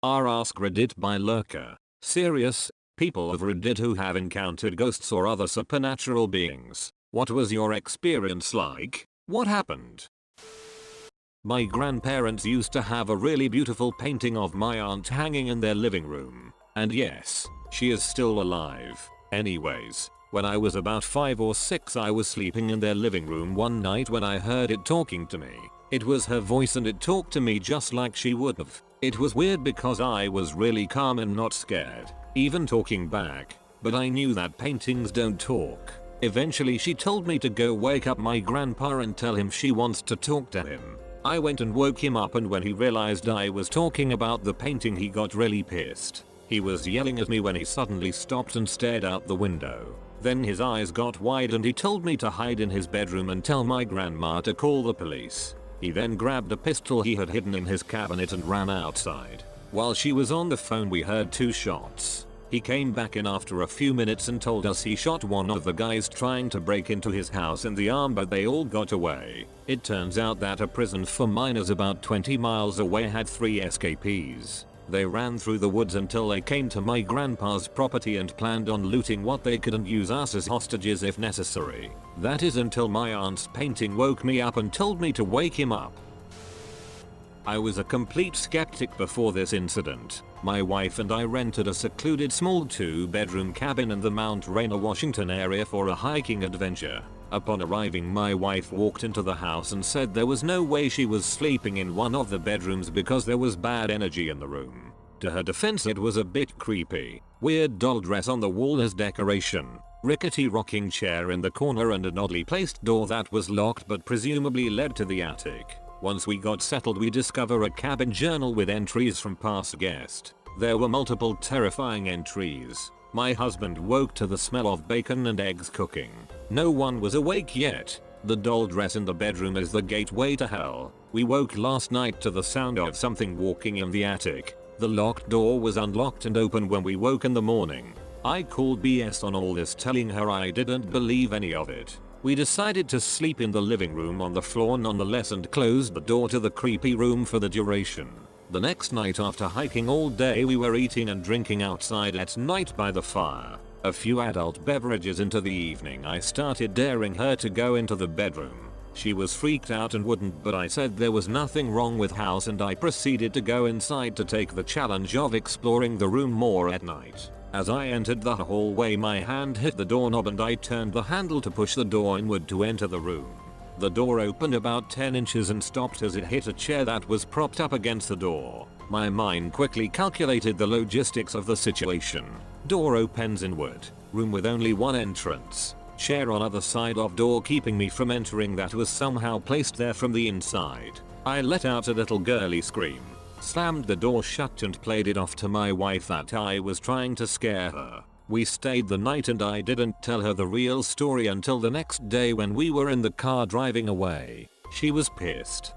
R AskReddit by Lurker. Serious, people of Reddit who have encountered ghosts or other supernatural beings. What was your experience like? What happened? My grandparents used to have a really beautiful painting of my aunt hanging in their living room. And yes, she is still alive. Anyways, when I was about 5 or 6 I was sleeping in their living room one night when I heard it talking to me. It was her voice and it talked to me just like she would have. It was weird because I was really calm and not scared, even talking back, but I knew that paintings don't talk. Eventually she told me to go wake up my grandpa and tell him she wants to talk to him. I went and woke him up, and when he realized I was talking about the painting he got really pissed. He was yelling at me when he suddenly stopped and stared out the window. Then his eyes got wide and he told me to hide in his bedroom and tell my grandma to call the police. He then grabbed a pistol he had hidden in his cabinet and ran outside. While she was on the phone we heard 2 shots. He came back in after a few minutes and told us he shot one of the guys trying to break into his house in the arm, but they all got away. It turns out that a prison for minors about 20 miles away had 3 escapees. They ran through the woods until they came to my grandpa's property and planned on looting what they could and use us as hostages if necessary. That is until my aunt's painting woke me up and told me to wake him up. I was a complete skeptic before this incident. My wife and I rented a secluded small 2-bedroom cabin in the Mount Rainier, Washington area for a hiking adventure. Upon arriving, my wife walked into the house and said there was no way she was sleeping in one of the bedrooms because there was bad energy in the room. To her defense, it was a bit creepy. Weird doll dress on the wall as decoration, rickety rocking chair in the corner, and an oddly placed door that was locked but presumably led to the attic. Once we got settled, we discover a cabin journal with entries from past guests. There were multiple terrifying entries. My husband woke to the smell of bacon and eggs cooking. No one was awake yet. The doll dress in the bedroom is the gateway to hell. We woke last night to the sound of something walking in the attic. The locked door was unlocked and open when we woke in the morning. I called BS on all this, telling her I didn't believe any of it. We decided to sleep in the living room on the floor nonetheless and closed the door to the creepy room for the duration. The next night, after hiking all day, we were eating and drinking outside at night by the fire. A few adult beverages into the evening, I started daring her to go into the bedroom. She was freaked out and wouldn't, but I said there was nothing wrong with house, and I proceeded to go inside to take the challenge of exploring the room more at night. As I entered the hallway, my hand hit the doorknob and I turned the handle to push the door inward to enter the room. The door opened about 10 inches and stopped as it hit a chair that was propped up against the door. My mind quickly calculated the logistics of the situation. Door opens inward. Room with only one entrance. Chair on other side of door keeping me from entering that was somehow placed there from the inside. I let out a little girly scream, slammed the door shut and played it off to my wife that I was trying to scare her. We stayed the night and I didn't tell her the real story until the next day when we were in the car driving away. She was pissed.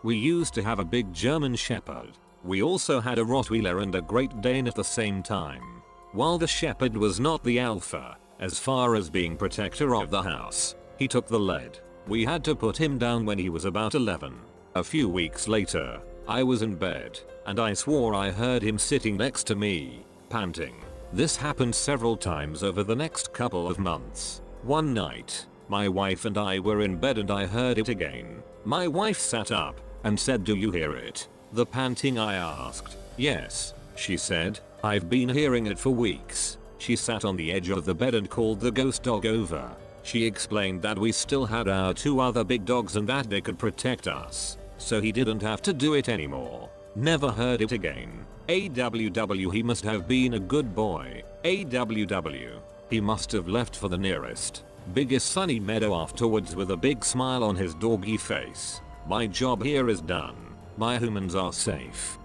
We used to have a big German Shepherd. We also had a Rottweiler and a Great Dane at the same time. While the Shepherd was not the alpha, as far as being protector of the house, he took the lead. We had to put him down when he was about 11. A few weeks later, I was in bed, and I swore I heard him sitting next to me, panting. This happened several times over the next couple of months. One night, my wife and I were in bed and I heard it again. My wife sat up and said, "Do you hear it?" The panting, I asked. "Yes," she said, "I've been hearing it for weeks." She sat on the edge of the bed and called the ghost dog over. She explained that we still had our 2 other big dogs and that they could protect us, so he didn't have to do it anymore. Never heard it again. AWW, he must have been a good boy. AWW, he must have left for the nearest, biggest sunny meadow afterwards with a big smile on his doggy face. My job here is done. My humans are safe.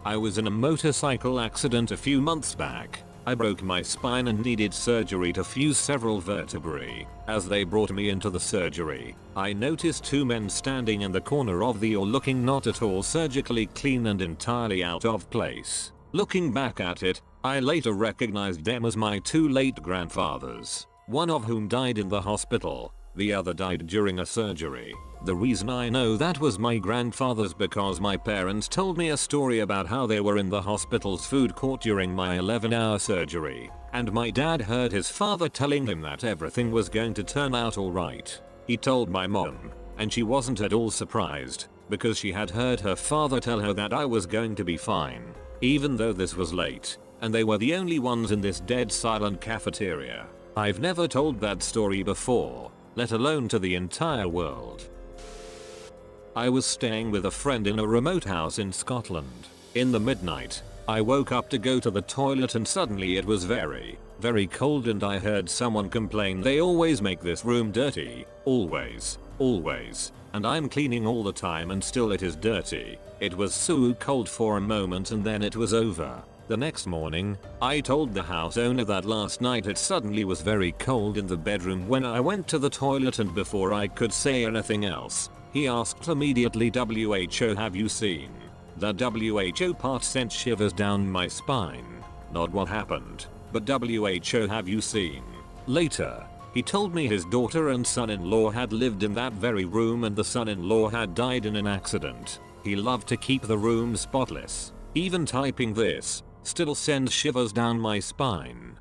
I was in a motorcycle accident a few months back. I broke my spine and needed surgery to fuse several vertebrae. As they brought me into the surgery, I noticed 2 men standing in the corner of the OR looking not at all surgically clean and entirely out of place. Looking back at it, I later recognized them as my 2 late grandfathers, one of whom died in the hospital. The other died during a surgery. The reason I know that was my grandfather's because my parents told me a story about how they were in the hospital's food court during my 11-hour surgery, and my dad heard his father telling him that everything was going to turn out alright. He told my mom, and she wasn't at all surprised, because she had heard her father tell her that I was going to be fine, even though this was late, and they were the only ones in this dead silent cafeteria. I've never told that story before, let alone to the entire world. I was staying with a friend in a remote house in Scotland. In the midnight, I woke up to go to the toilet and suddenly it was very, very cold and I heard someone complain they always make this room dirty. Always. And I'm cleaning all the time and still it is dirty. It was so cold for a moment and then it was over. The next morning, I told the house owner that last night it suddenly was very cold in the bedroom when I went to the toilet, and before I could say anything else, he asked immediately, "WHO, have you seen?" The WHO part sent shivers down my spine. Not what happened, but WHO, have you seen? Later, he told me his daughter and son-in-law had lived in that very room and the son-in-law had died in an accident. He loved to keep the room spotless. Even typing this still sends shivers down my spine.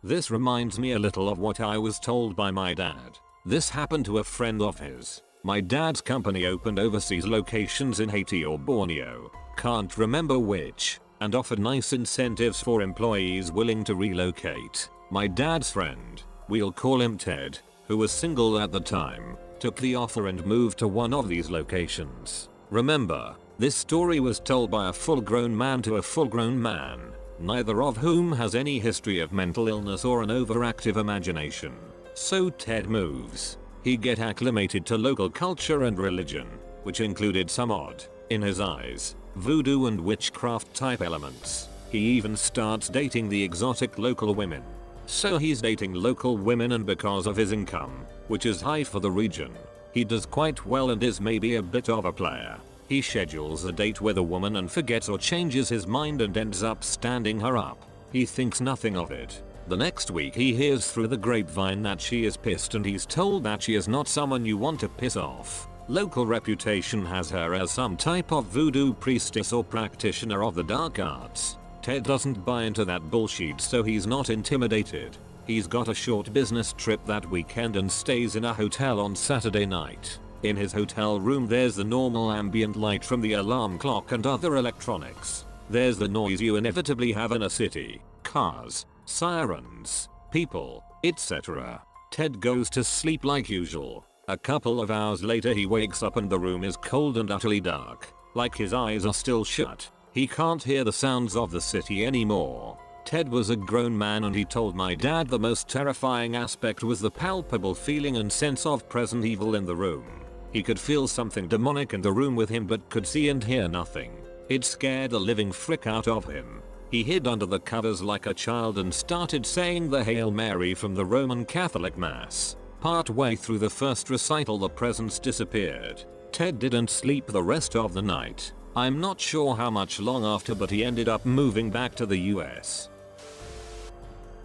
This reminds me a little of what I was told by my dad. This happened to a friend of his. My dad's company opened overseas locations in Haiti or Borneo, can't remember which, and offered nice incentives for employees willing to relocate. My dad's friend, we'll call him Ted, who was single at the time, took the offer and moved to one of these locations. Remember, this story was told by a full-grown man to a full-grown man, neither of whom has any history of mental illness or an overactive imagination. So Ted moves. He get acclimated to local culture and religion, which included some odd, in his eyes, voodoo and witchcraft type elements. He even starts dating the exotic local women. So he's dating local women, and because of his income, which is high for the region, he does quite well and is maybe a bit of a player. He schedules a date with a woman and forgets or changes his mind and ends up standing her up. He thinks nothing of it. The next week he hears through the grapevine that she is pissed and he's told that she is not someone you want to piss off. Local reputation has her as some type of voodoo priestess or practitioner of the dark arts. Ted doesn't buy into that bullshit, so he's not intimidated. He's got a short business trip that weekend and stays in a hotel on Saturday night. In his hotel room there's the normal ambient light from the alarm clock and other electronics. There's the noise you inevitably have in a city. Cars, sirens, people, etc. Ted goes to sleep like usual. A couple of hours later he wakes up and the room is cold and utterly dark. Like his eyes are still shut. He can't hear the sounds of the city anymore. Ted was a grown man and he told my dad the most terrifying aspect was the palpable feeling and sense of present evil in the room. He could feel something demonic in the room with him but could see and hear nothing. It scared the living frick out of him. He hid under the covers like a child and started saying the Hail Mary from the Roman Catholic Mass. Partway through the first recital the presence disappeared. Ted didn't sleep the rest of the night. I'm not sure how much long after, but he ended up moving back to the US.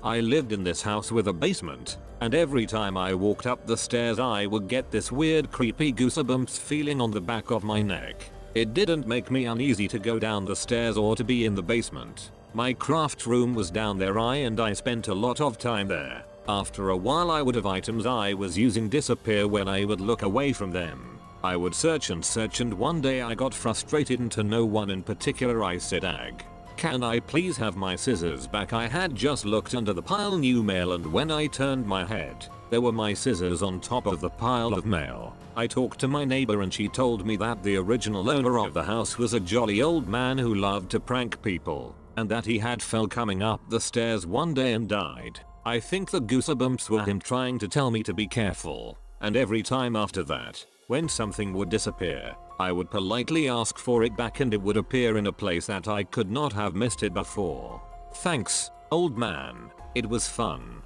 I lived in this house with a basement, and every time I walked up the stairs I would get this weird creepy goosebumps feeling on the back of my neck. It didn't make me uneasy to go down the stairs or to be in the basement. My craft room was down there and I spent a lot of time there. After a while I would have items I was using disappear when I would look away from them. I would search and one day I got frustrated and to no one in particular I said, "Ag, can I please have my scissors back?" I had just looked under the pile new mail and when I turned my head, there were my scissors on top of the pile of mail. I talked to my neighbor and she told me that the original owner of the house was a jolly old man who loved to prank people, and that he had fell coming up the stairs one day and died. I think the goosebumps were him trying to tell me to be careful, and every time after that, when something would disappear, I would politely ask for it back and it would appear in a place that I could not have missed it before. Thanks, old man. It was fun.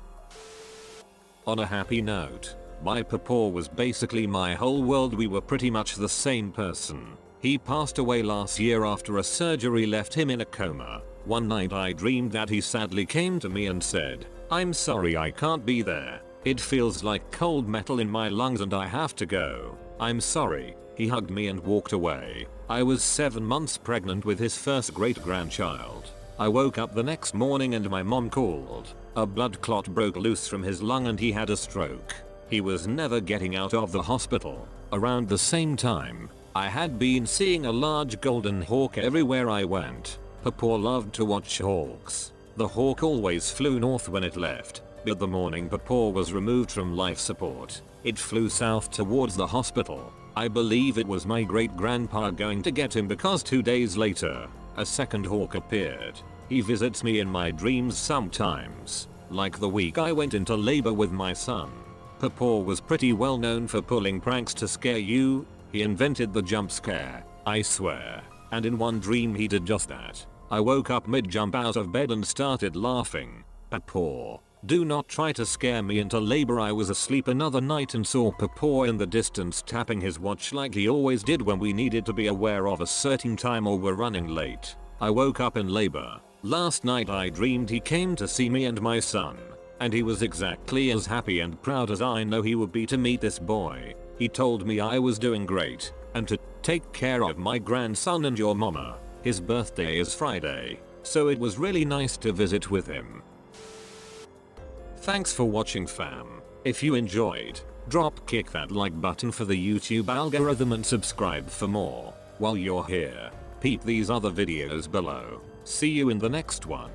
On a happy note, my papa was basically my whole world. We were pretty much the same person. He passed away last year after a surgery left him in a coma. One night I dreamed that he sadly came to me and said, "I'm sorry I can't be there. It feels like cold metal in my lungs and I have to go. I'm sorry." He hugged me and walked away. I was 7 months pregnant with his first great-grandchild. I woke up the next morning and my mom called. A blood clot broke loose from his lung and he had a stroke. He was never getting out of the hospital. Around the same time, I had been seeing a large golden hawk everywhere I went. Papa loved to watch hawks. The hawk always flew north when it left, but the morning Papa was removed from life support, it flew south towards the hospital. I believe it was my great-grandpa going to get him because 2 days later, a second hawk appeared. He visits me in my dreams sometimes, like the week I went into labor with my son. Papa was pretty well known for pulling pranks to scare you. He invented the jump scare, I swear, and in one dream he did just that. I woke up mid-jump out of bed and started laughing. Papa, do not try to scare me into labor. I was asleep another night and saw Papa in the distance tapping his watch like he always did when we needed to be aware of a certain time or were running late. I woke up in labor. Last night I dreamed he came to see me and my son, and he was exactly as happy and proud as I know he would be to meet this boy. He told me I was doing great, and to take care of my grandson and your mama. His birthday is Friday, so it was really nice to visit with him. Thanks for watching, fam. If you enjoyed, kick that like button for the YouTube algorithm and subscribe for more. While you're here, peep these other videos below. See you in the next one.